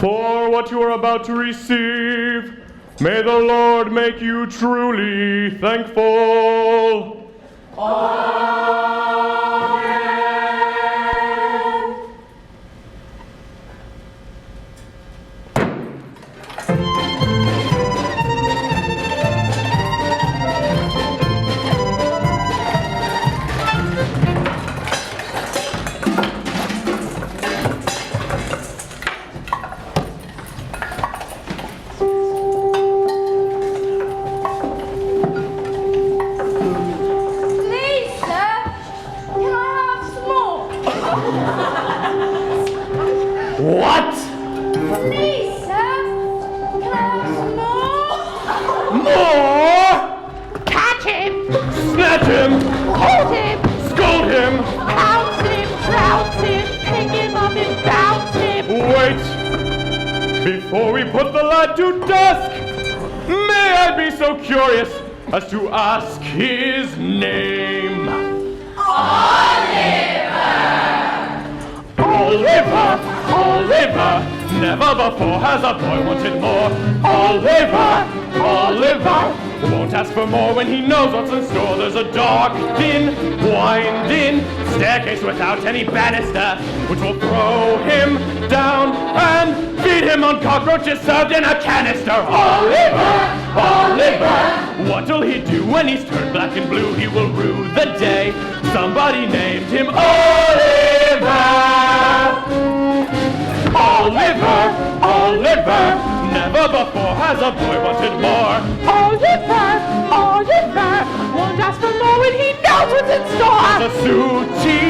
For what you are about to receive, may the Lord make you truly thankful. Amen. What? Please, sir. Can I have some more? More? Catch him! Snatch him! Hold him! Scold him! Pounce him! Trounce him! Pick him up and bounce him! Wait! Before we put the lad to task, may I be so curious as to ask his name? Oliver! Oliver! Never before has a boy wanted more. Oliver! Oliver! Won't ask for more when he knows what's in store. There's a dark, thin, winding staircase without any banister, which will throw him down and feed him on cockroaches served in a canister. Oliver! Oliver! What'll he do when he's turned black and blue? He will rue the day somebody named him Oliver! Oliver! Oliver! Never before has a boy wanted more. Oliver! Oliver! Won't ask for more when he knows what's in store! The sooty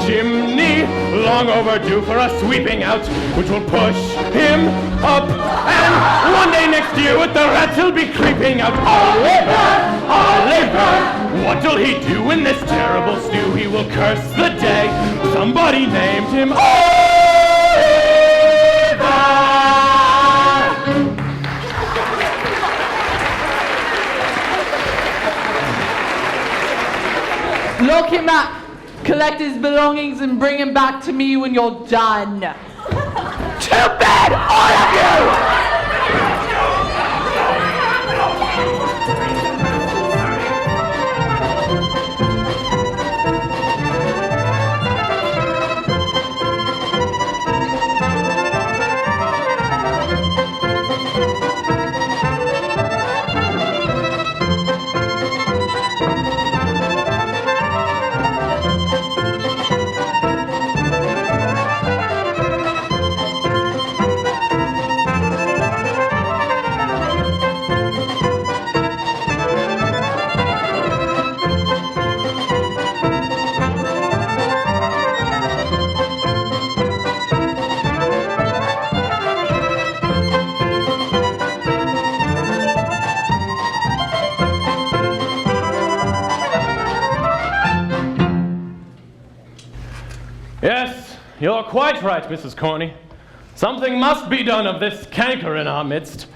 chimney, long overdue for a sweeping out, which will push him up, and one day next year with the rats he'll be creeping out. Oliver! Oliver! What'll he do in this terrible stew? He will curse the day somebody named him Oliver! Lock him up, collect his belongings, and bring him back to me when you're done. To bed, all of you! Yes, you're quite right, Mrs. Corney. Something must be done of this canker in our midst.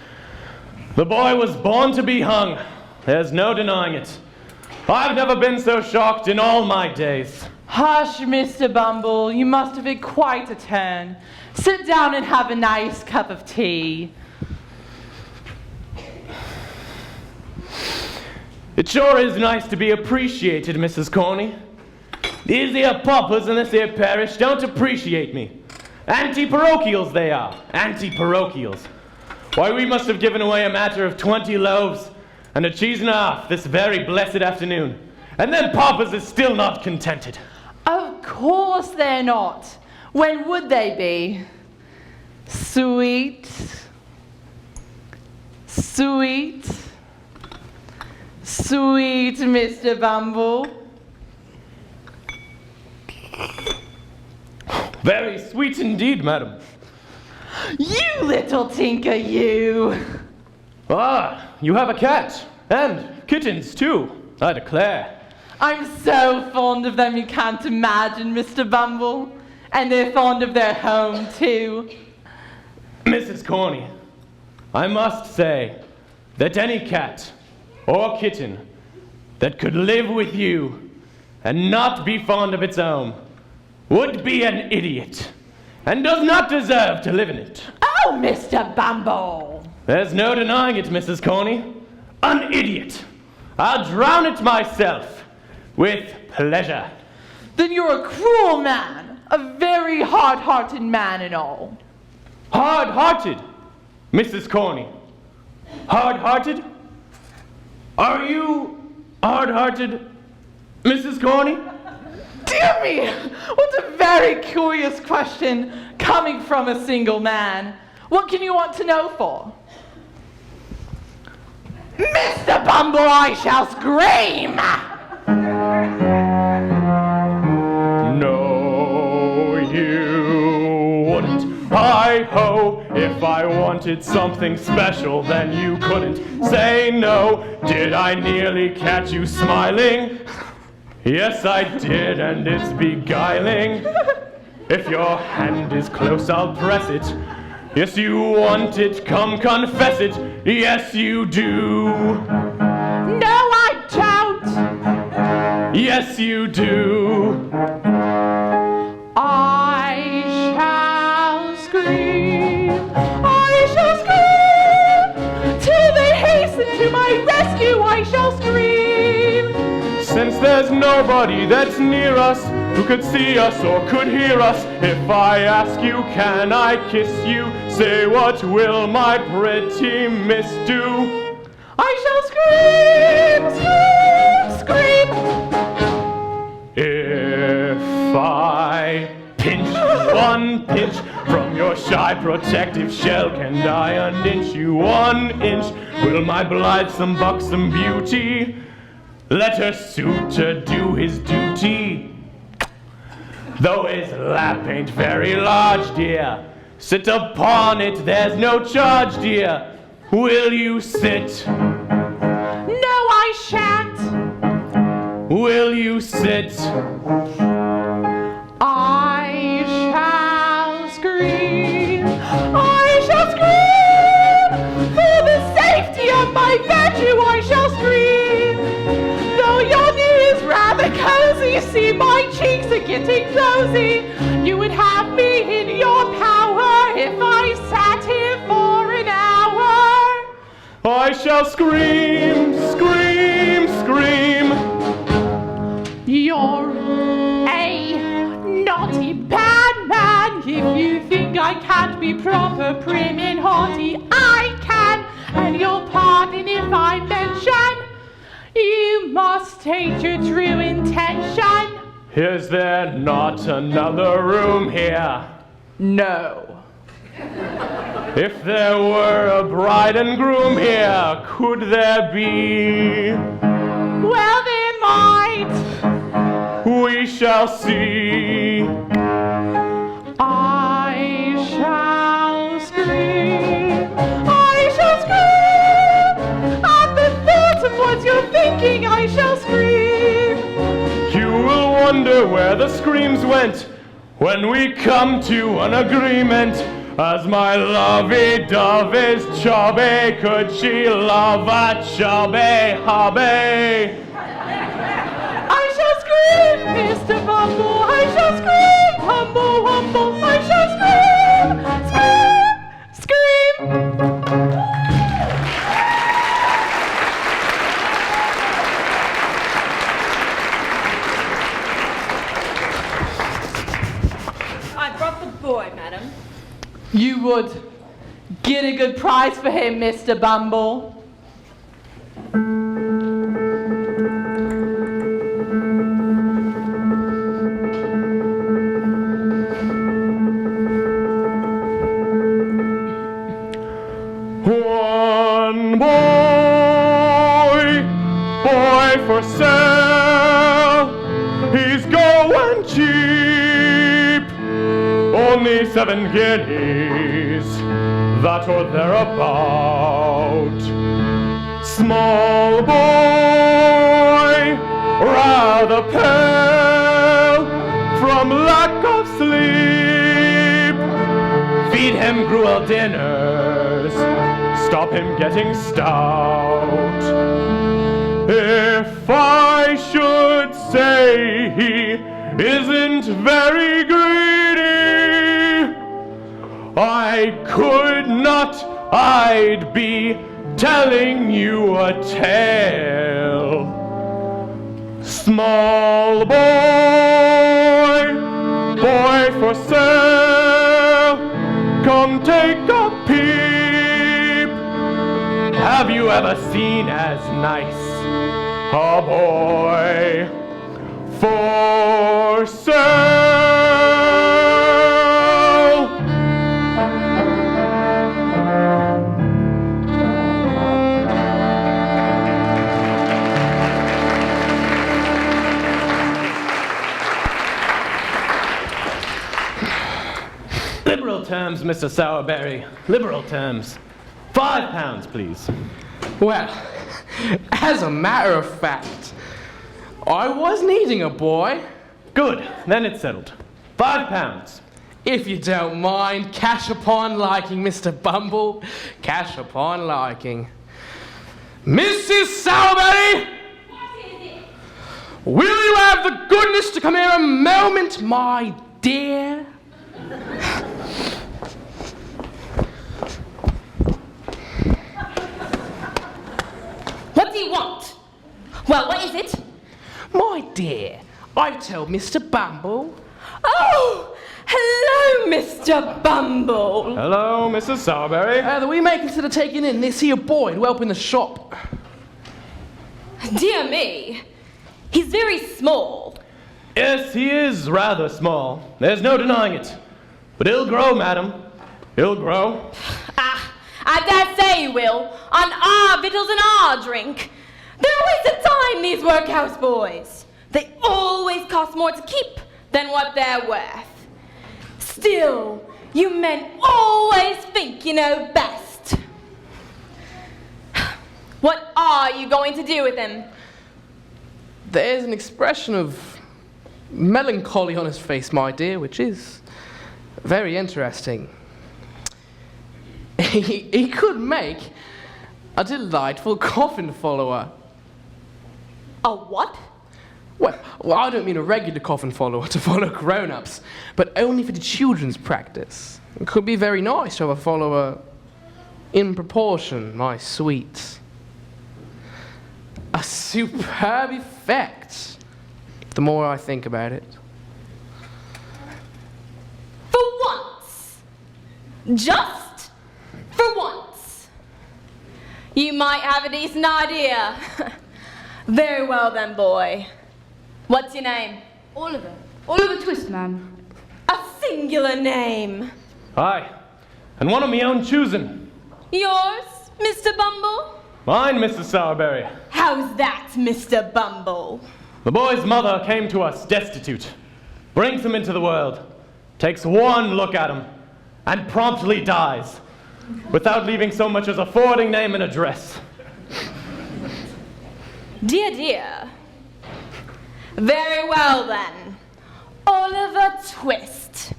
The boy was born to be hung. There's no denying it. I've never been so shocked in all my days. Hush, Mr. Bumble, you must have had quite a turn. Sit down and have a nice cup of tea. It sure is nice to be appreciated, Mrs. Corney. These here paupers in this here parish don't appreciate me. Anti-parochials they are. Anti-parochials. Why, we must have given away a matter of 20 loaves and a cheese and a half this very blessed afternoon. And them paupers is still not contented. Of course they're not. When would they be? Sweet. Sweet. Sweet Mr. Bumble. Very sweet indeed, madam. You little tinker, you! Ah, you have a cat. And kittens, too, I declare. I'm so fond of them you can't imagine, Mr. Bumble. And they're fond of their home, too. Mrs. Corney, I must say that any cat or kitten that could live with you and not be fond of its own would be an idiot and does not deserve to live in it. Oh, Mr. Bumble! There's no denying it, Mrs. Corney. An idiot. I'll drown it myself. With pleasure. Then you're a cruel man, a very hard-hearted man and all. Hard-hearted, Mrs. Corney. Hard-hearted? Are you hard-hearted, Mrs. Corney? Dear me, what a very curious question coming from a single man. What can you want to know for? Mr. Bumble, I shall scream! No, you wouldn't. Hi-ho, if I wanted something special, then you couldn't say no. Did I nearly catch you smiling? Yes, I did, and it's beguiling. If your hand is close, I'll press it. Yes, you want it, come confess it. Yes, you do. No, I don't. Yes, you do. I shall scream. I shall scream. Till they hasten to my rescue, I shall scream. Since there's nobody that's near us who could see us or could hear us, if I ask you, can I kiss you? Say, what will my pretty miss do? I shall scream, scream, scream. If I pinch you one pinch from your shy protective shell, can I uninch you 1 inch? Will my blithesome buxom beauty let her suitor do his duty? Though his lap ain't very large, dear, sit upon it, there's no charge, dear. Will you sit? No, I shan't. Will you sit? I shall scream. I shall scream. For the safety of my virtue, I shall scream. Though your knee is rather cozy, see my cheeks are getting rosy. You would have me in your power if I sat here for an hour. I shall scream, scream, scream. You're a naughty bad man. If you think I can't be proper, prim and haughty, I can. And you'll pardon if I mention you must state your true intention. Is there not another room here? No. If there were a bride and groom here, could there be? Well, there might. We shall see. I shall scream. I shall scream. At the thought of what you're thinking, I shall scream. You will wonder where the screams went when we come to an agreement. As my lovey-dove is chubby, could she love a chubby hubby? I shall scream, Mr. Bumble. I shall scream, humble, humble. I shall scream, scream, scream. I brought the boy, madam. You would get a good price for him, Mr. Bumble. One boy for sale. He's going cheap. Only 7 guineas, that or thereabout. Small boy, rather pale from lack of sleep. Feed him gruel dinners, stop him getting stout. If I should say he isn't very greedy, I could not, I'd be telling you a tale. Small boy, boy for sale, come take a peep. Have you ever seen as nice a boy for sale? Liberal terms, Mr. Sowerberry. Liberal terms. £5, please. Well, as a matter of fact, I was needing a boy. Good, then it's settled. £5. If you don't mind, cash upon liking, Mr. Bumble. Cash upon liking. Mrs. Sowerberry! What is it? Will you have the goodness to come here a moment, my dear? What do you want? Well, what is it? My dear, I've told Mr. Bumble. Oh, hello, Mr. Bumble. Hello, Mrs. Sowerberry. That we may consider taking in this here boy to help in the shop. Dear me, he's very small. Yes, he is rather small. There's no denying it. But he'll grow, madam. He'll grow. Ah, I dare say you will, on our victuals and our drink. They're a waste of time, these workhouse boys. They always cost more to keep than what they're worth. Still, you men always think you know best. What are you going to do with him? There's an expression of melancholy on his face, my dear, which is very interesting. He could make a delightful coffin follower. A what? Well, I don't mean a regular coffin follower to follow grown-ups, but only for the children's practice. It could be very nice to have a follower in proportion, my sweet. A superb effect, the more I think about it. For once. Just for once. You might have a decent idea. Very well then, boy. What's your name? Oliver. Oliver Twist, ma'am. A singular name. Aye, and one of me own choosing. Yours, Mr. Bumble? Mine, Mrs. Sowerberry. How's that, Mr. Bumble? The boy's mother came to us destitute, brings him into the world, takes one look at him, and promptly dies, without leaving so much as a forwarding name and address. Dear, dear. Very well then. Oliver Twist.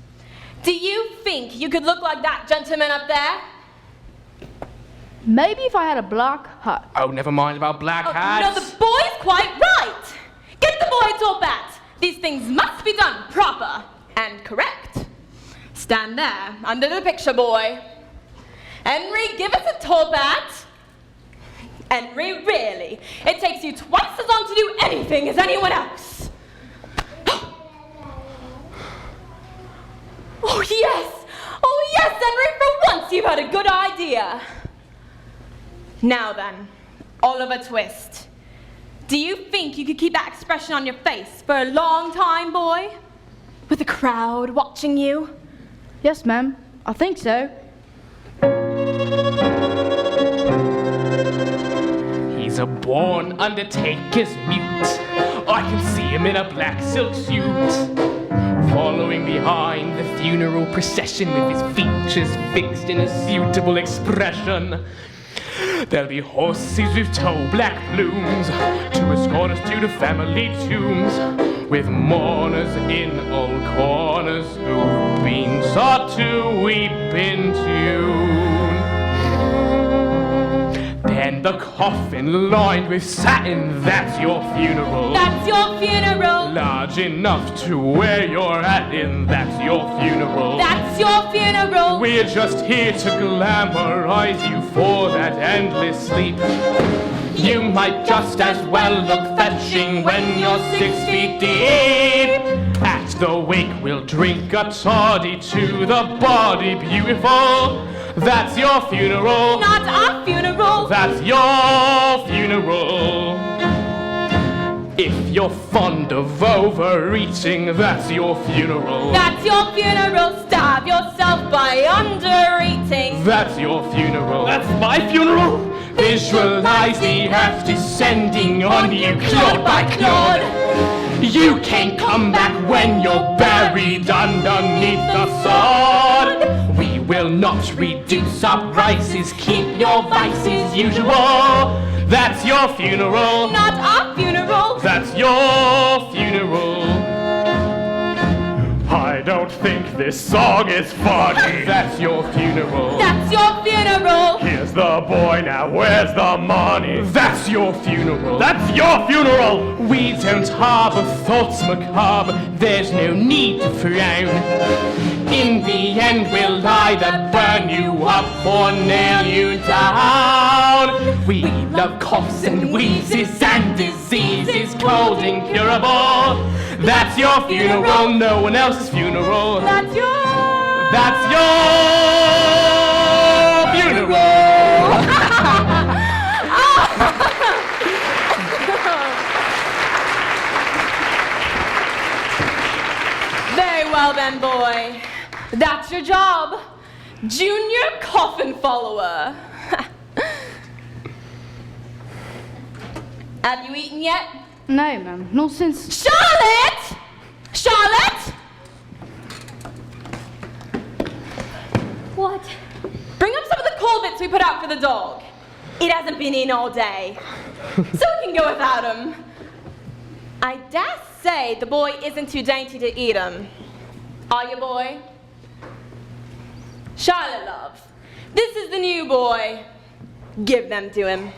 Do you think you could look like that gentleman up there? Maybe if I had a black hat. Oh, never mind about black No, hats. the boy's quite right. Get the boy a top hat. These things must be done proper and correct. Stand there under the picture, boy. Henry, give us a top hat. Henry, really, it takes you twice as long to do anything as anyone else. Oh yes, Henry, for once you've had a good idea. Now then, Oliver Twist, do you think you could keep that expression on your face for a long time, boy? With the crowd watching you? Yes, ma'am. I think so. He's a born undertaker's mute. I can see him in a black silk suit, following behind the funeral procession with his features fixed in a suitable expression. There'll be horses with tow black plumes to escort us to the family tombs, with mourners in all corners who've been sought to weep in tune. Then And the coffin lined with satin, that's your funeral. That's your funeral. Large enough to where you're at in, that's your funeral. That's your funeral. We're just here to glamorize you for that endless sleep. You might just as well look fetching when you're 6 feet deep. At the wake we'll drink a toddy to the body beautiful. That's your funeral. Not our funeral. That's your funeral. If you're fond of overeating, that's your funeral. That's your funeral. Starve yourself by undereating. That's your funeral. That's my funeral? Visualize the earth descending on you, clod by clod. You can't come back when you're buried underneath the sod. We will not reduce our prices, keep your vices usual. That's your funeral. Not our funeral. That's your funeral. I don't think this song is funny. That's your funeral. That's your funeral. Here's the boy, now where's the money? That's your funeral. That's your funeral! We don't harbor thoughts macabre, there's no need to frown. In the end we'll either burn you up or nail you down. We love coughs and wheezes and diseases, cold incurable. That's your funeral, no one else's funeral. That's your funeral. Very well then, boy. That's your job. Junior coffin follower. Have you eaten yet? No, ma'am. Not since... Charlotte! Charlotte! What? Bring up some of the cold bits we put out for the dog. It hasn't been in all day. So we can go without him. I dare say the boy isn't too dainty to eat him. Are you, boy? Charlotte, love. This is the new boy. Give them to him.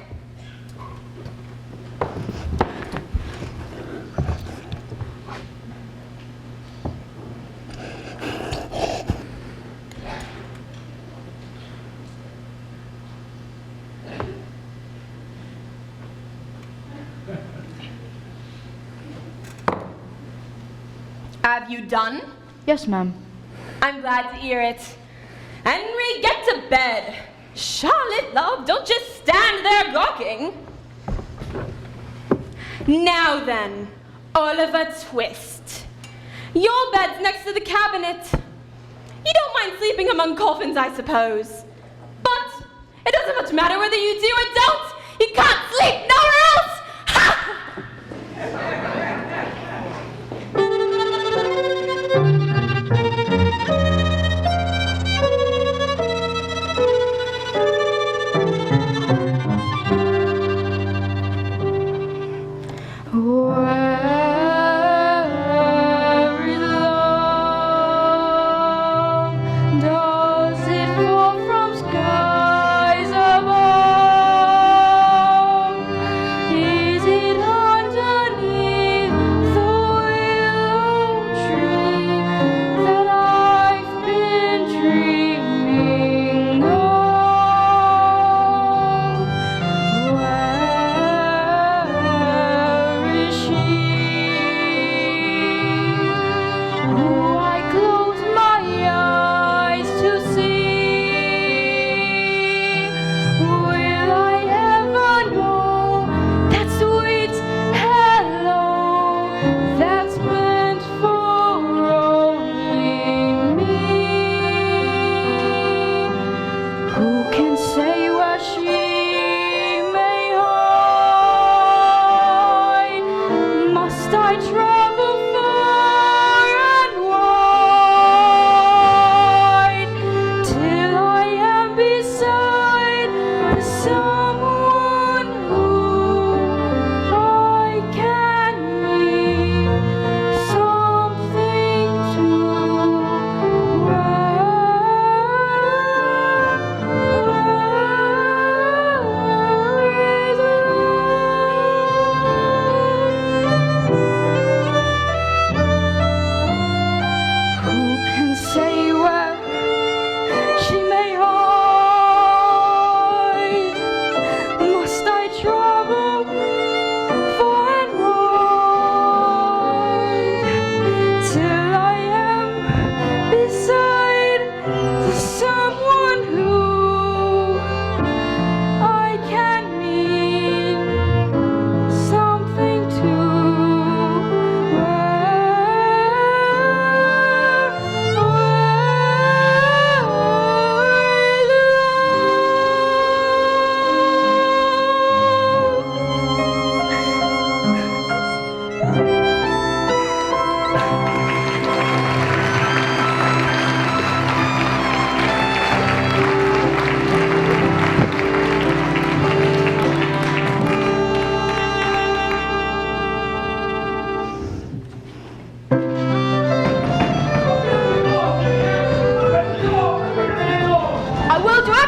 Have you done? Yes, ma'am. I'm glad to hear it. Henry, get to bed. Charlotte, love, don't just stand there gawking. Now then, Oliver Twist. Your bed's next to the cabinet. You don't mind sleeping among coffins, I suppose. But it doesn't much matter whether you do or don't. You can't sleep nowhere else. Ha! That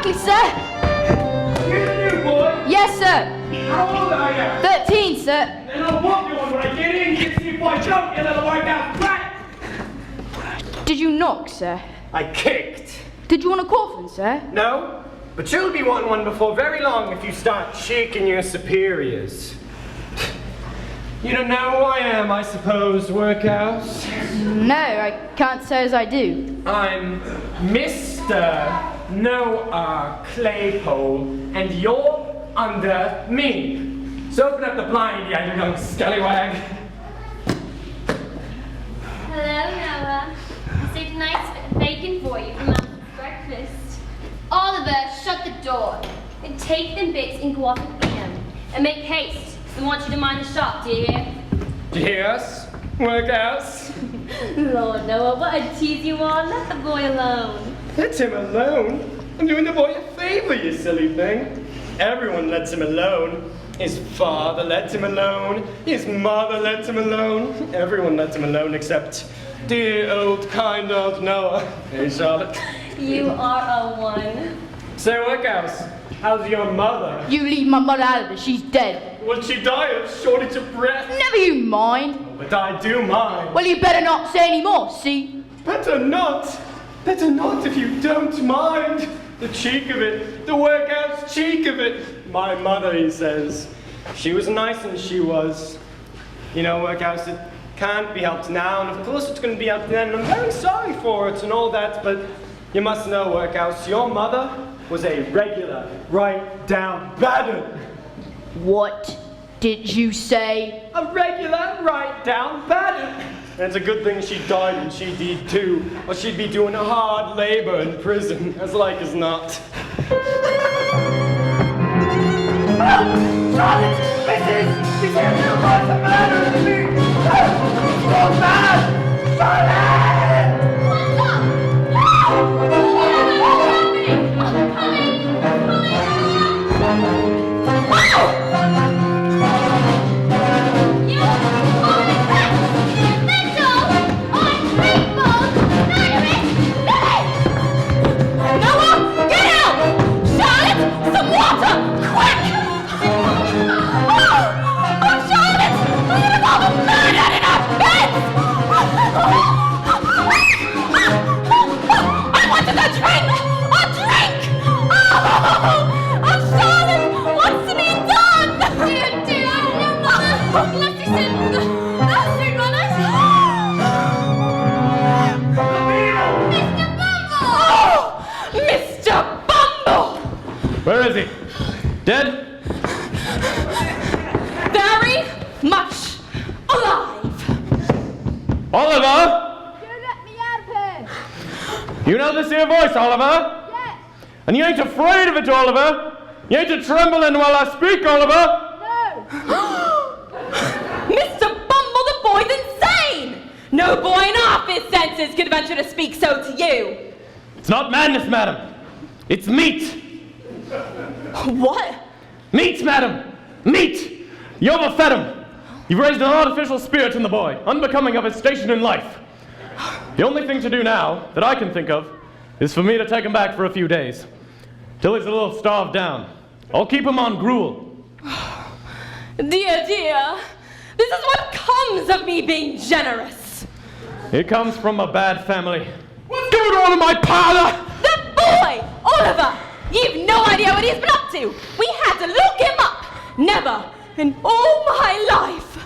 Exactly, sir. You're the new boy. Yes, sir. How old are you? 13, sir. Then I'll whoop you when I get in. You see if I jump, you little workout brat. Did you knock, sir? I kicked. Did you want a coffin, sir? No, but you'll be wanting one before very long if you start shaking your superiors. You don't know who I am, I suppose, Workhouse? No, I can't say as I do. I'm Mr. Noah Claypole, and you're under me. So open up the blind, you young scallywag. Hello, Noah. I saved a nice bit of bacon for you for Mum's breakfast. Oliver, shut the door. And take them bits and go off and eat them. And make haste. I want you to mind the shop, do you hear? Do you hear us? Workhouse? Lord, Noah, what a tease you are. Let the boy alone. Let him alone? I'm doing the boy a favor, you silly thing. Everyone lets him alone. His father lets him alone. His mother lets him alone. Everyone lets him alone except dear old kind old Noah. Hey, Charlotte. You are a one. So, Workhouse, how's your mother? You leave my mother out of it. She's dead. Will she die of shortage of breath? Never you mind. But I do mind. Well, you better not say any more, see? Better not. Better not if you don't mind. The cheek of it. The Workhouse cheek of it. My mother, he says. She was nice and she was. You know, Workhouse, it can't be helped now, and of course it's going to be helped then, and I'm very sorry for it and all that, but you must know, Workhouse, your mother was a regular, right down bad. What did you say? A regular, right down bad. And it's a good thing she died when she did too, or she'd be doing a hard labor in prison, as like as not. Charlotte, Mrs. You can't do what's the matter with me. So bad. Charlotte! Noah, get out! Charlotte, some water, quick! Oh, Charlotte! We're gonna all be murdered in our beds! I wanted a drink! A drink! Oh, Charlotte! What's to be done? Dear, no, Mother! Let's descend the street runners! Mr. Bumble! Where is he? Dead? Very much alive! Oliver! You let me out of here! You know this here voice, Oliver? Yes! And you ain't afraid of it, Oliver? You ain't a trembling while I speak, Oliver? No! Mr. Bumble, the boy's insane! No boy in half his senses could venture to speak so to you. It's not madness, madam. It's meat. What? Meat, madam! Meat! You overfed him. You've raised an artificial spirit in the boy, unbecoming of his station in life. The only thing to do now, that I can think of, is for me to take him back for a few days. Till he's a little starved down. I'll keep him on gruel. Dear, dear, this is what comes of me being generous. It comes from a bad family. What's going on in my parlor? The boy, Oliver, you've no idea what he's been up to. We had to look him up. Never in all my life.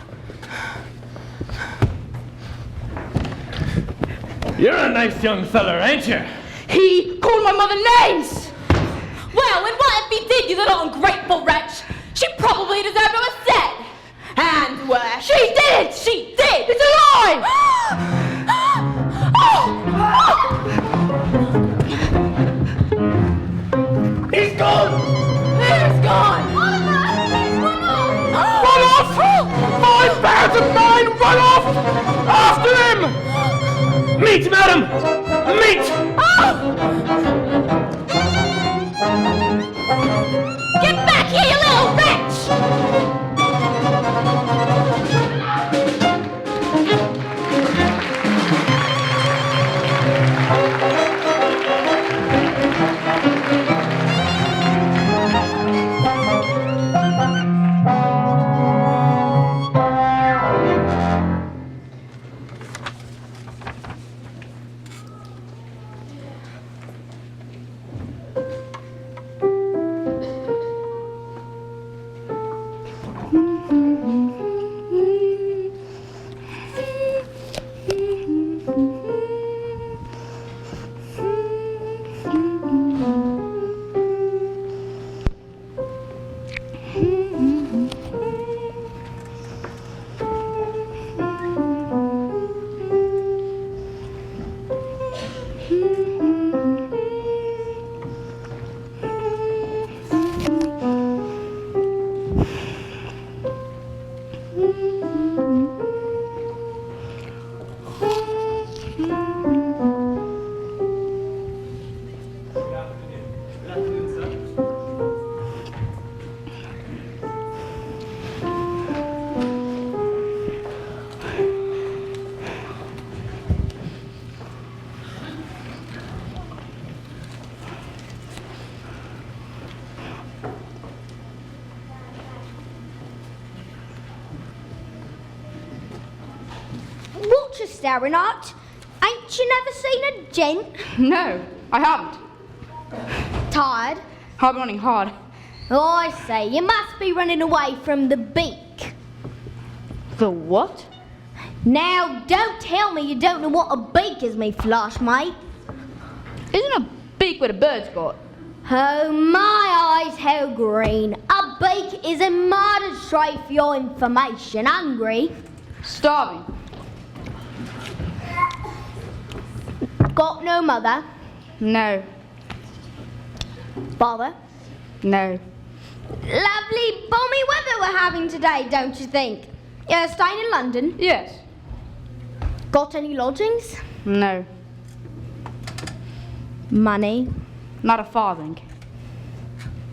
You're a nice young feller, ain't you? He called my mother names! Well, and what if he did, you little ungrateful wretch? She probably deserved what was said. And where? She did! She did! It's a lie! He's gone! Who's gone? Oliver! Run off! 5 pounds of mine! Run off! After him! Meat, madam! Meat! Get back here, you little wretch! staring at? Ain't you never seen a gent? No, I haven't. Tired? I'm running hard. Oh, I say, you must be running away from the beak. The what? Now, don't tell me you don't know what a beak is, me flush, mate. Isn't a beak what a bird's got? Oh, my eyes, how green. A beak is a modern tray for your information. Hungry? Starving. Got no mother? No. Father? No. Lovely balmy weather we're having today, don't you think? You're staying in London? Yes. Got any lodgings? No. Money? Not a farthing.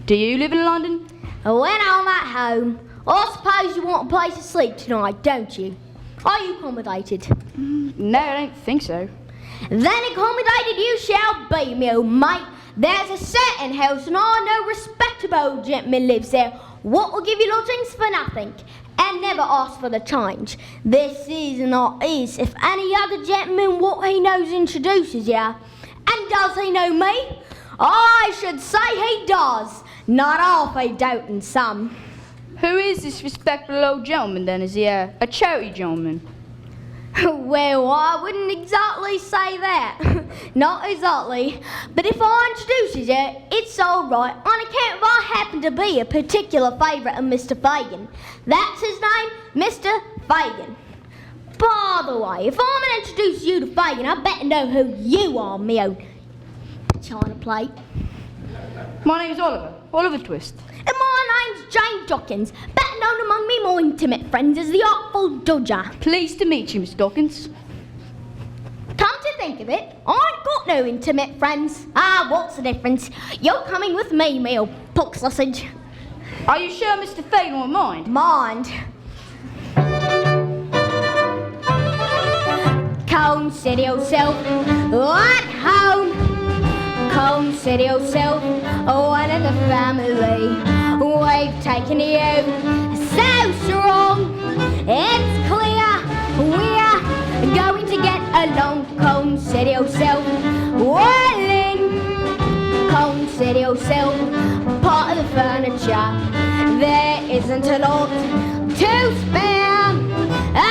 Do you live in London? When I'm at home, I suppose you want a place to sleep tonight, don't you? Are you accommodated? No, I don't think so. Then accommodated you shall be, me old mate. There's a certain house and I know respectable gentleman lives there. What will give you lodgings for nothing? And never ask for the change. This is not his. If any other gentleman what he knows introduces you, and does he know me? I should say he does. Not half he doubting some. Who is this respectable old gentleman then? Is he a charity gentleman? Well, I wouldn't exactly say that. Not exactly. But if I introduces you, it's all right on account of I happen to be a particular favourite of Mr. Fagin. That's his name, Mr. Fagin. By the way, if I'm going to introduce you to Fagin, I better know who you are, me old china plate. My name's Oliver. Oliver Twist. And my name's Jane Dawkins, better known among me more intimate friends as the Artful Dodger. Pleased to meet you, Miss Dawkins. Come to think of it, I ain't got no intimate friends. Ah, what's the difference? You're coming with me, me old pork sausage. Are you sure Mr. Fagin won't mind? Mind. Consider yourself at home. Consider yourself one of the family. We've taken you so strong. It's clear we're going to get along. Consider yourself well in. Consider yourself part of the furniture. There isn't a lot to spare.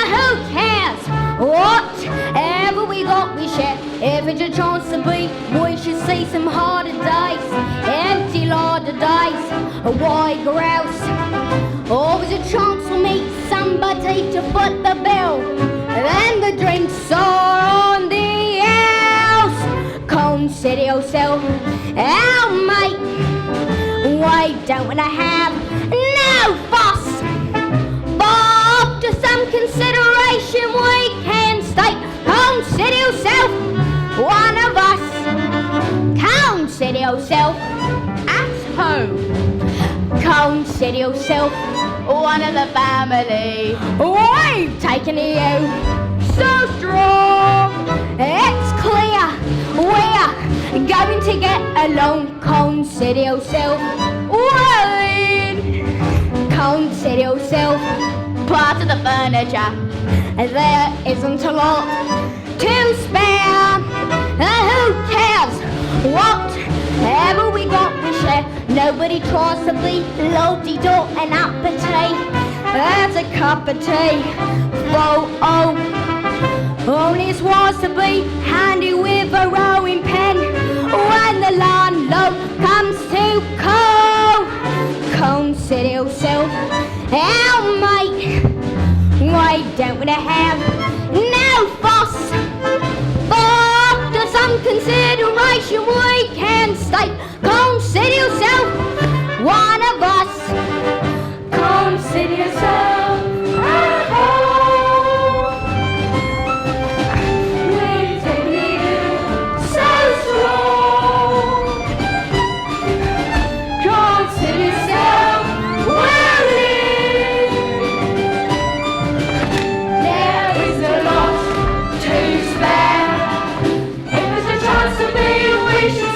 Who cares? Whatever we got, we share. If it's a chance to be, we should see some harder days. Empty larder days, why grouse? Always a chance to meet somebody to foot the bill. Then the drinks are on the house. Consider yourself our mate. We don't want to have no fuss. After some consideration, we can state, consider yourself one of us. Consider yourself at home. Consider yourself one of the family. We've taken you so strong. It's clear we're going to get along. Consider yourself well in. Consider yourself part of the furniture. There isn't a lot to spare. Who cares? Whatever we got, we share. Nobody tries to be lo-de-do and appetite. That's a cup of tea. Oh, only it's wise to be handy with a rowing pen when the landlord comes to call. Consider yourself our mate. Why don't we have no fuss? After some consideration, we can state, consider yourself one of us. Consider yourself at home. We've taken you so strong. Consider yourself well in. There is a lot to spare. If there's a chance to be, we should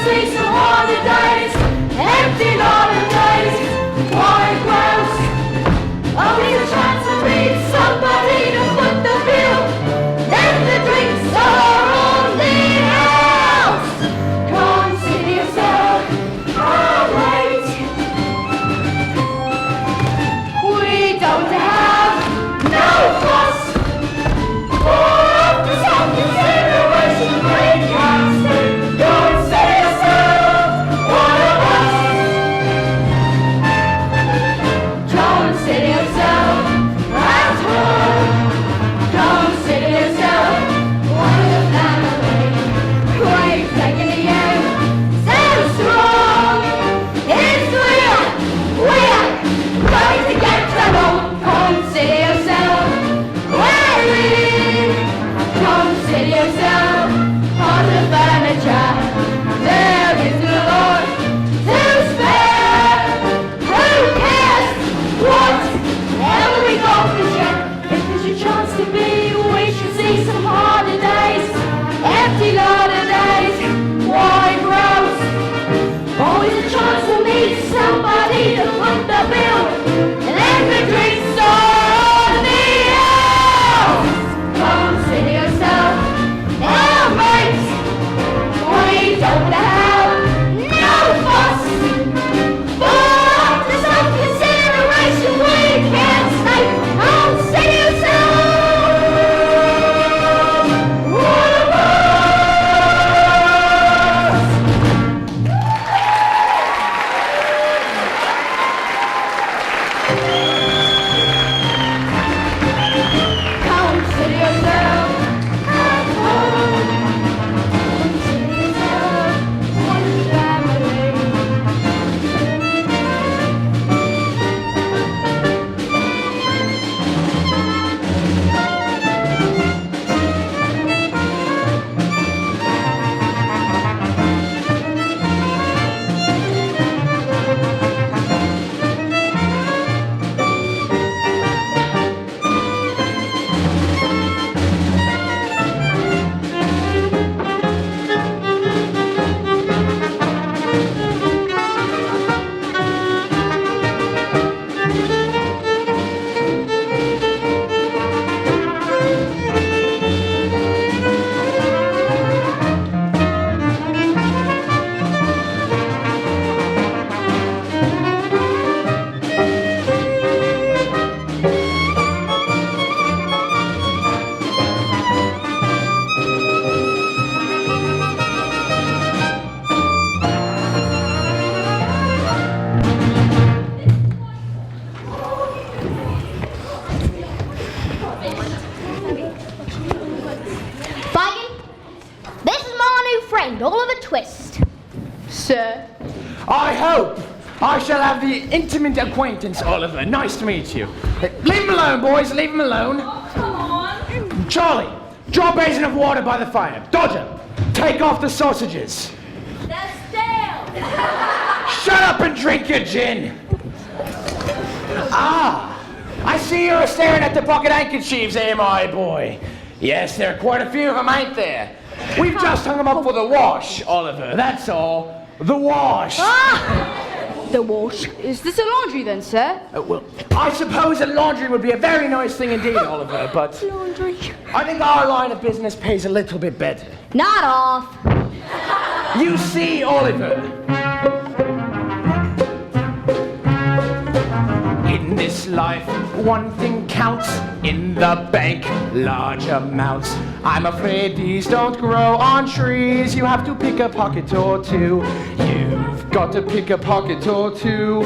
friend, Oliver Twist. Sir. I hope I shall have the intimate acquaintance, Oliver. Nice to meet you. Leave him alone, boys. Leave him alone. Come on. Charlie, draw a basin of water by the fire. Dodger, take off the sausages. They're stale. Shut up and drink your gin. Ah, I see you're staring at the pocket handkerchiefs, my boy. Yes, there are quite a few of them, ain't there? We've just hung them up for the wash, Oliver. That's all. The wash. The wash. Is this a laundry then, sir? Well, I suppose a laundry would be a very nice thing indeed, Oliver, but Laundry. I think our line of business pays a little bit better. Not off. You see, Oliver, in this life, one thing counts. In the bank, large amounts. I'm afraid these don't grow on trees. You have to pick a pocket or two. You've got to pick a pocket or two.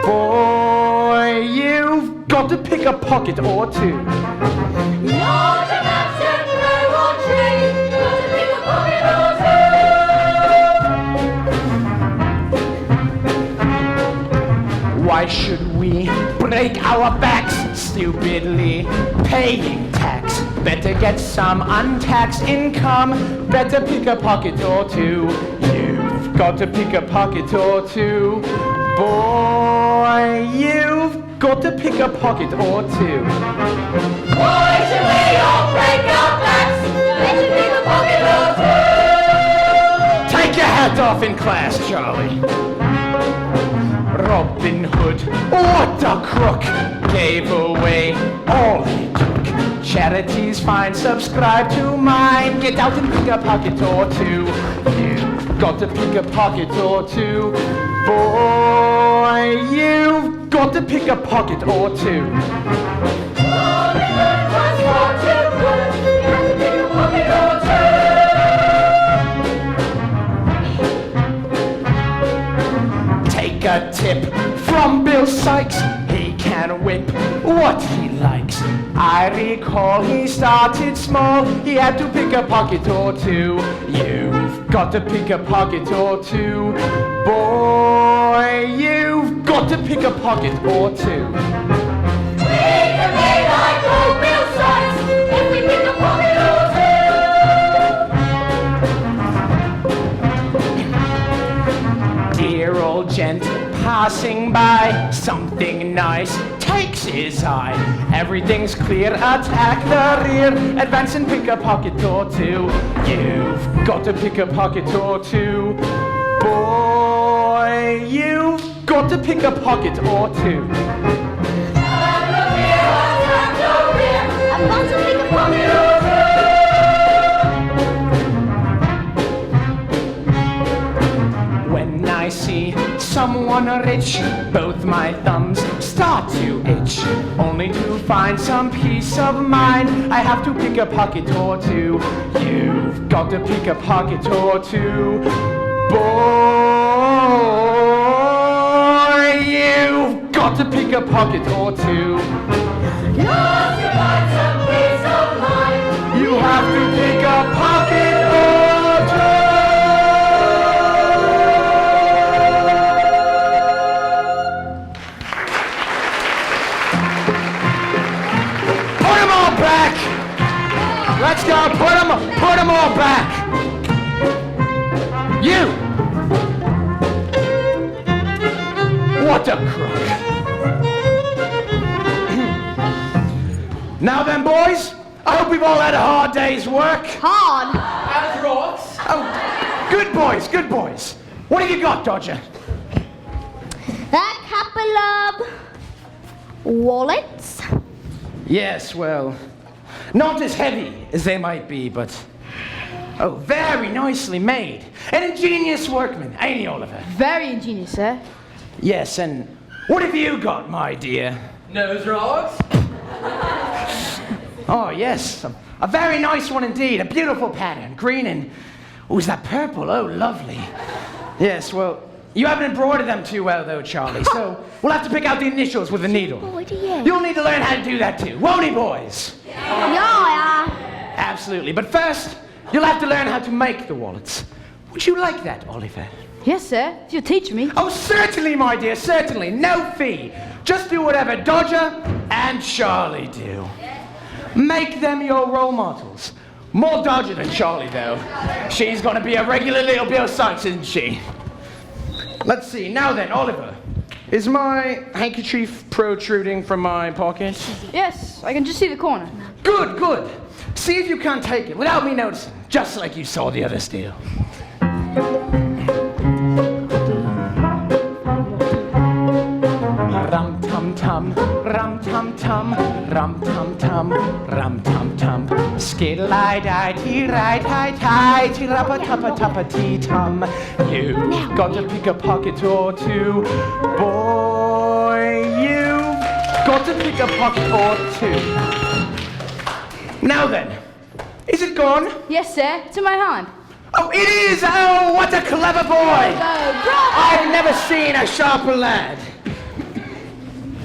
Boy, you've got to pick a pocket or two. Large amounts don't grow on trees. Got to pick a pocket or two. Why should we break our backs stupidly paying tax? Better get some untaxed income. Better pick a pocket or two. You've got to pick a pocket or two. Boy, you've got to pick a pocket or two. Why should we all break our backs? Better pick a pocket or two. Take your hat off in class, Charlie. Robin Hood, what a crook, gave away all he took. Charity's fine, subscribe to mine. Get out and pick a pocket or two. You've got to pick a pocket or two. Boy, you've got to pick a pocket or two. Robin Hood was far too good. You have to pick a pocket or two. Take a tip from Bill Sykes. He can whip what he likes. I recall he started small. He had to pick a pocket or two. You've got to pick a pocket or two. Boy, you've got to pick a pocket or two. We can be like old Bill Sykes if we pick a pocket or two. Dear old gent passing by, something nice takes his eye. Everything's clear, attack the rear, advance and pick a pocket or two. You've got to pick a pocket or two. Boy, you've got to pick a pocket or two. Advance and pick a pocket or When I see someone rich, both my thumbs start to itch. Only to find some peace of mind, I have to pick a pocket or two. You've got to pick a pocket or two. Boy, you've got to pick a pocket or two. Just to find some peace of mind. You have to pick a pocket or two. Put them all back. Let's go. Put them all back. You. What a crook. Now then, boys, I hope we've all had a hard day's work. hard. Oh, good boys, good boys. What have you got, Dodger? A couple of wallets. Yes, well, not as heavy as they might be, but oh, very nicely made. An ingenious workman, ain't he, Oliver? Very ingenious, sir. Yes, and what have you got, my dear? Nose rods? Oh, yes, a very nice one indeed. A beautiful pattern, green and, oh, is that purple? Oh, lovely. Yes, well, you haven't embroidered them too well, though, Charlie, so we'll have to pick out the initials with a needle. You'll need to learn how to do that too, won't he, boys? Yeah. Absolutely, but first, you'll have to learn how to make the wallets. Would you like that, Oliver? Yes, sir, if you'll teach me. Oh, certainly, my dear, certainly. No fee. Just do whatever Dodger and Charlie do. Make them your role models. More Dodger than Charlie, though. She's gonna be a regular little Bill Sykes, isn't she? Let's see. Now then, Oliver. Is my handkerchief protruding from my pocket? Yes, I can just see the corner. Good, good. See if you can't take it without me noticing, just like you saw the others do. Rum tum tum, rum tum tum, rum tum tum, rum tum tum. Skiddly-di tee right hi tie tee rappa tuppa tuppa tee tum. You got to pick a pocket or two, boy. You got to pick a pocket or two. Now then, is it gone? Yes, sir, it's in my hand. Oh, it is! Oh, what a clever boy! I've never seen a sharper lad.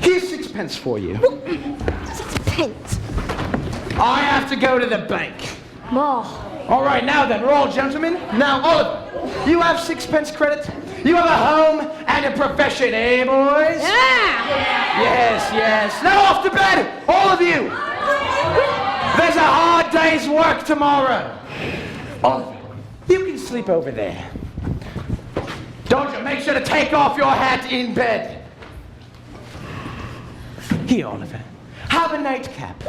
Here's 6 pence for you. 6 pence. I have to go to the bank. More. All right, now then, we're all gentlemen. Now, Oliver, you have 6 pence credit. You have a home and a profession, eh, boys? Yeah! Yes, yes. Now off to bed, all of you. There's a hard day's work tomorrow. Oliver, you can sleep over there. Dodger, make sure to take off your hat in bed. Here, Oliver, have a nightcap.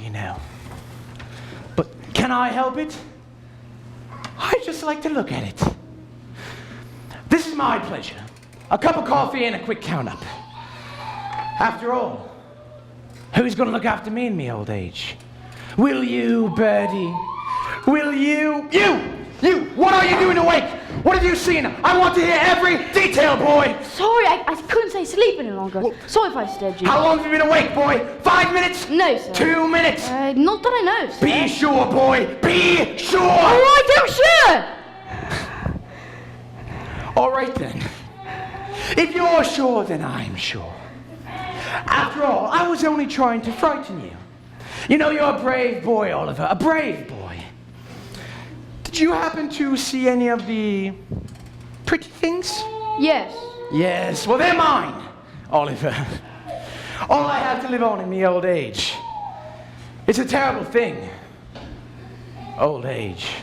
You know. But can I help it? I just like to look at it. This is my pleasure. A cup of coffee and a quick count-up. After all, who's going to look after me in my old age? Will you, Birdie? Will you? You! What are you doing awake? What have you seen? I want to hear every detail, boy! Sorry, I couldn't stay asleep any longer. Sorry if I disturbed you. How long have you been awake, boy? 5 minutes? No, sir. 2 minutes? Not that I know, sir. Be sure, boy! Be sure! All right, I'm sure! All right, then. If you're sure, then I'm sure. After all, I was only trying to frighten you. You know, you're a brave boy, Oliver. A brave boy. Did you happen to see any of the pretty things? Yes. Yes, well, they're mine, Oliver. All I have to live on in me old age. It's a terrible thing. Old age.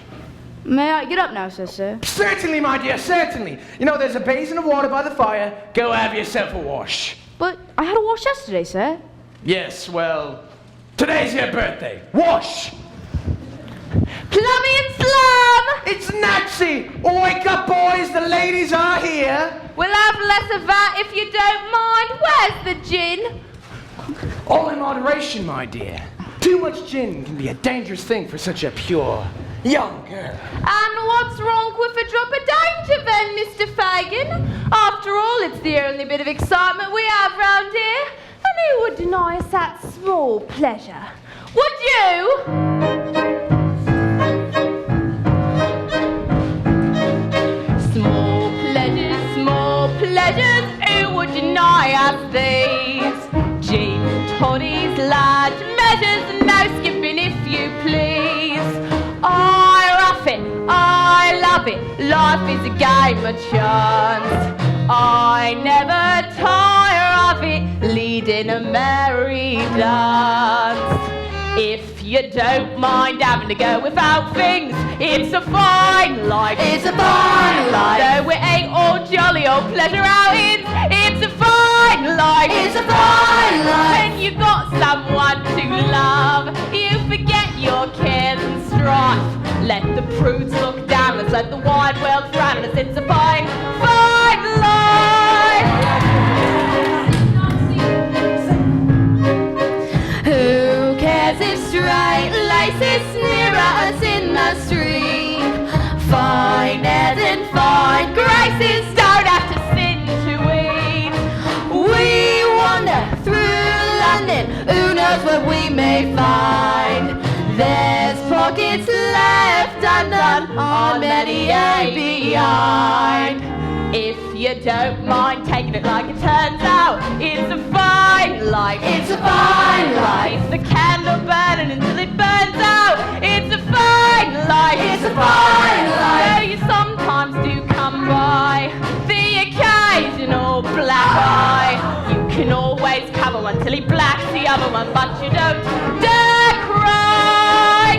May I get up now, sir? Certainly, my dear, certainly. You know, there's a basin of water by the fire. Go have yourself a wash. But I had a wash yesterday, sir. Yes, well, today's your birthday. Wash! Plummy and Slum! It's Natsy! Wake up, boys, the ladies are here. We'll have less of that if you don't mind. Where's the gin? All in moderation, my dear. Too much gin can be a dangerous thing for such a pure young girl. And what's wrong with a drop of danger then, Mr. Fagin? After all, it's the only bit of excitement we have round here. And who would deny us that small pleasure? Would you? Small pleasures, who would deny us these? Gin, toddies, large measures, no skipping if you please. I rough it, I love it, life is a game of chance. I never tire of it, leading a merry dance. If you don't mind having to go without things, it's a fine life. It's a fine life. Though it ain't all jolly old pleasure outings, it's a fine life. It's a fine life. When you got someone to love, you forget your cares and strife. Let the prudes look down us, let the wide world frown us. It's a fine, fine life. Who cares if straight laces sneer at us in the street? Fine airs and fine graces Don't have to sin to eat. we wander through London. Who knows what we may find? There's pockets left undone on many a behind. If you don't mind taking it like it turns out, it's a fine life. It's a fine life. It's the candle burning until it burns out. It's a fine life. It's a fine life. Though you sometimes do come by the occasional black eye, you can always cover one till he blacks the other one, but you don't dare cry.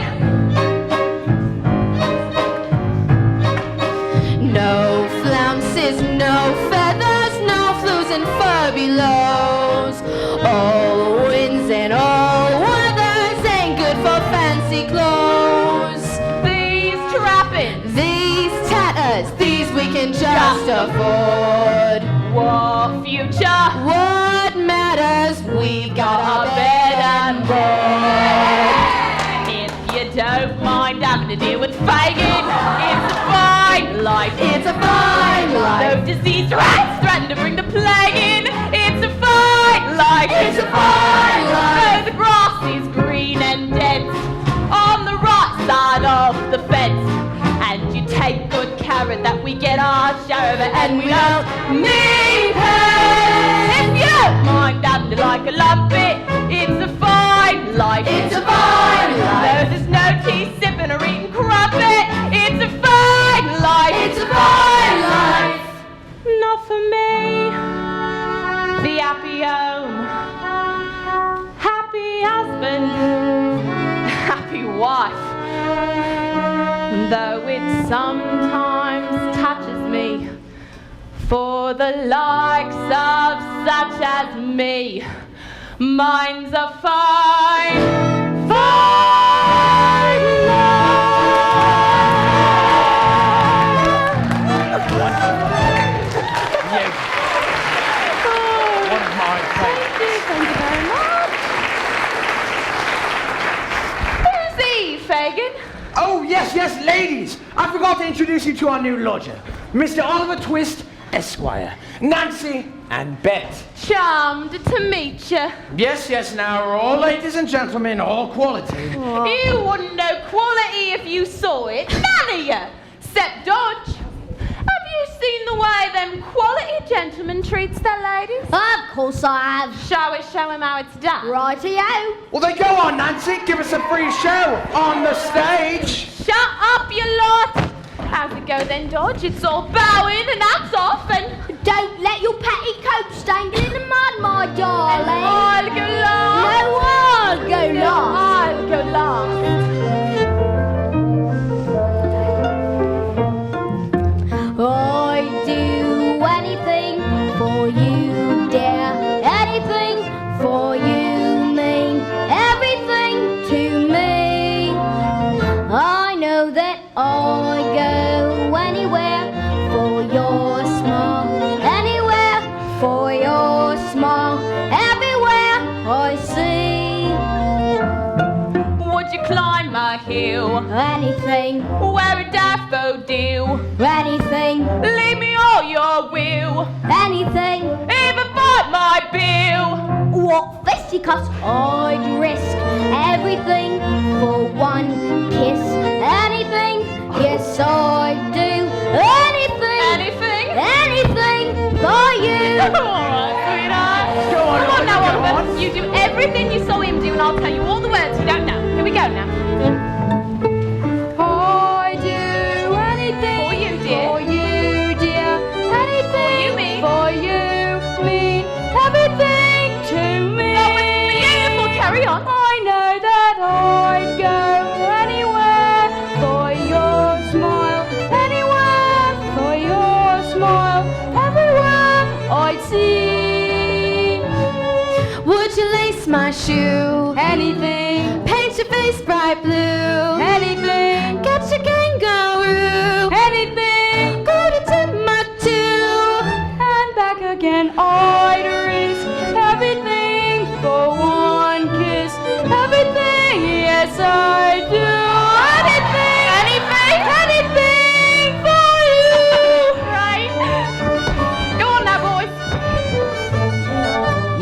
No flounces, no feathers, no flues and furbelows. All winds and all weathers ain't good for fancy clothes. These trappings, These tatters, these we can just afford. what future? What matters? We've got our bed and board. If you don't mind having to deal with Fagin, it's a fine life. It's a fine life. No disease rats threaten to bring the plague in. It's a fine life. It's a fine life. Though the grass is green and dense on the right side of the fence, and you take good care that we get our share of it, and we don't need pence. If you don't mind having to like a lumpet, it's a fine life. It's a fine life. Though there's no tea sipping or eating crumpet, it's a fine life. It's a fine life. Not for me. The happy home, happy husband, happy wife. Though it sometimes touches me, for the likes of such as me, mine's a fine, fine Yes. One of my favorites. Thank you very much. Who's he, Fagin? Oh, yes, yes, ladies. I forgot to introduce you to our new lodger, Mr. Oliver Twist, Esquire, Nancy, and Bet. Charmed to meet you. Yes, yes, now, all ladies and gentlemen, all quality. You wouldn't know quality if you saw it. None of you. Except Dodge. Have you seen the way them quality gentlemen treats their ladies? Of course I have. Show him how it's done. Righty-o. Well, then go on, Nancy. Give us a free show on the stage. Shut up, you lot. How's it go then, Dodge? It's all bowing and hats off and... Don't let your petticoat stangle in the mud, my darling. I'll go last. No, I'll go last. I'll go last. I'd do anything for you, dear. Anything for you mean everything to me. I know that I go anywhere for your smile. Anywhere for your smile. Everywhere I see. Would you climb a hill? Anything, Wear a daffodil? anything, Leave me all your will? anything. Even fight my bill? What fisticuffs I'd risk. Everything for one kiss. Anything, yes I do. Anything, Anything? anything for you. Alright, sweetheart. Go on, Come on now, Oliver, go Oliver. You do everything you saw him do, and I'll tell you all the words you don't know. Here we go now. I do anything For you, dear. for you, dear. Anything For you, me. for you, mean everything to me. Oh, it's beautiful. Carry on. I know that I shoe. Anything. Paint your face bright blue. Anything. Catch a kangaroo. Anything. Go to Timbuktu and back again. I'd risk everything for one kiss. Everything, yes I do. Anything, anything for you. Right? Go on now, boys.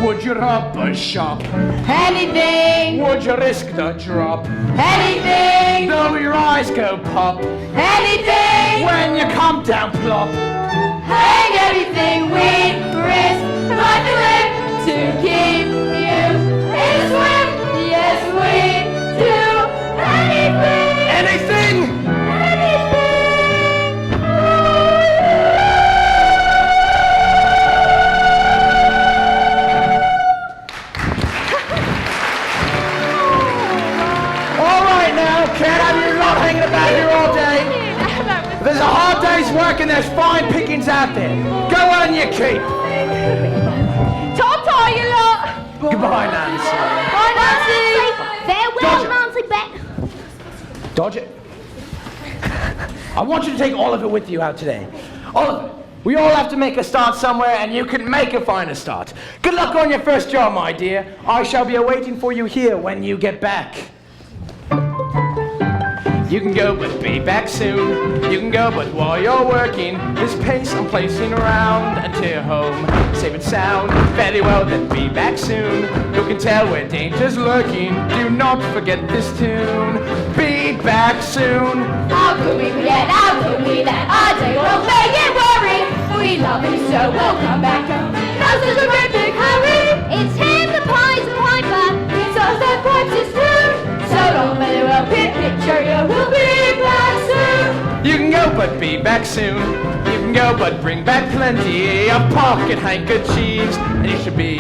Would you rob a shop? Anything, Would you risk the drop? anything, Though your eyes go pop anything. when you come down plop. Hang everything we risk life and limb to keep you in a swim. Yes, we do anything. Anything! All right now, can't have you lot hanging about here all day. If there's a hard day's work and there's fine pickings out there, go on your keep. Ta-ta, you lot. Goodbye, Nancy. Bye, Nancy. Farewell, Dodger. Nancy Beck. Dodge it. I want you to take all of it with you out today. All of it. We all have to make a start somewhere, and you can make a finer start. Good luck on your first job, my dear. I shall be awaiting for you here when you get back. You can go, but be back soon. You can go, but while you're working, this pace I'm placing around until you're home. Safe and sound, fairly well, then be back soon. You can tell where danger's lurking. Do not forget this tune. Be back soon. How could we forget? How could we let our day will make it worry? We love you so we'll come back home. No such a great big hurry. It's him, the Pied Piper. It's us that pipes his tune. So long, very well, picture you. We'll be back soon. You can go, but be back soon. You can go, but bring back plenty of pocket handkerchiefs. And you should be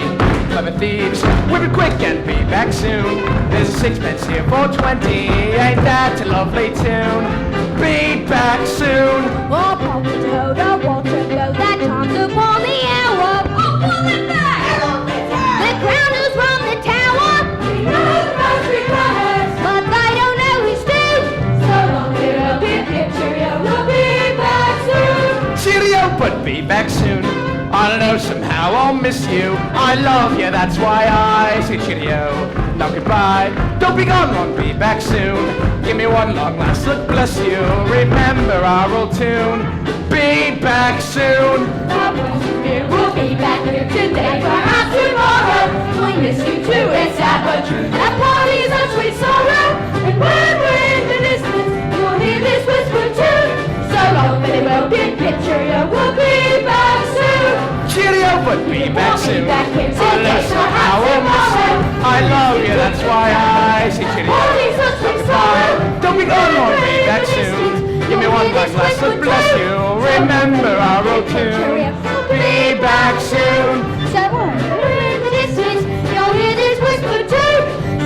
clever thieves. Whip it quick and be back soon. There's a sixpence here for 20. Ain't that a lovely tune? Be back soon. Oh, pocket holder, water blow, that time's upon the hour. Oh, pull it back. The crown who's from the tower, We know the most requires. but they don't know his due. So long, little bit picture you. We'll be back soon. Cheerio, but be back soon. I don't know, somehow I'll miss you. I love you, that's why I say cheerio. Now goodbye, don't be gone long, be back soon. Give me one long last look, bless you. Remember our old tune. Be back soon. We'll be back here today, perhaps tomorrow. We miss you too, it's sad but true. That party's a sweet sorrow. And when we're in the distance, you'll hear this whisper tune. So long, very well, big picture, you. We'll be back soon. Cheerio, but be back We'll be soon. back here I today, love somehow I'll miss you. I love you, that's why I say cheerio. Party's a sweet Bye. sorrow. Don't be gone long, be back soon. Give me one last look, bless you. Remember our old tune. Be back soon. So we're in the distance, you'll hear this whisper too.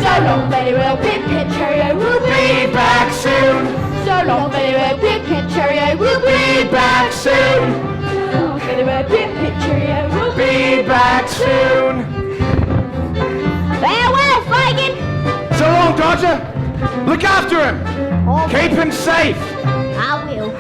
So long, very well, big picture, you. We'll Be back soon. So long, very well, big picture, you. We'll Be back soon. So long, very well, big picture, you. We'll Be back soon. Farewell, Fagin. So long, Dodger. Look after him. Oh, Keep him safe. I will.